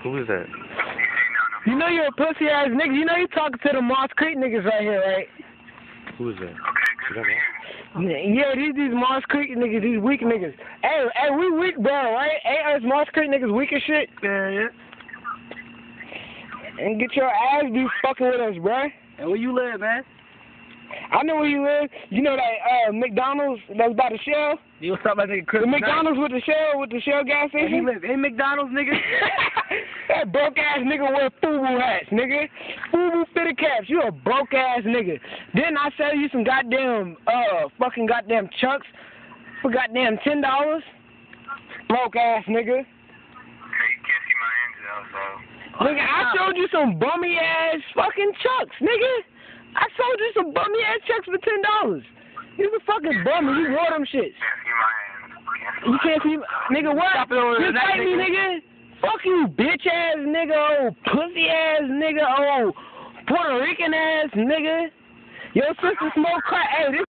Who is that? You know you're a pussy ass nigga. You know you talking to the Moss Creek niggas right here, right? Who is that? Okay, good for you. Yeah, these Moss Creek niggas, these weak niggas. Hey, we weak, bro, right? Ain't us Moss Creek niggas weak as shit? Yeah. And get your ass be fucking with us, bro. And where you live, man? I know where you live. You know that McDonald's that's by the Shell? You what's up, my nigga Chris? The McDonald's with the Shell gas Where you station? live? In McDonald's, nigga? That broke ass nigga wear FUBU hats, nigga. FUBU fitted caps. You a broke ass nigga. Didn't I sell you some goddamn fucking goddamn chucks for goddamn $10? Broke ass nigga. Okay, you can't see my hands though, so. Nigga, I showed you some bummy ass fucking chucks, nigga. I sold you some bummy ass chucks for $10. You a fucking bummy. You wore them shits. Can't see my hands. You can't see, nigga. What? Stop it over You there, fight me, nigga. Fuck you, bitch ass nigga. Oh, pussy ass nigga. Oh, Puerto Rican ass nigga. Your sister smoke crack. Hey, this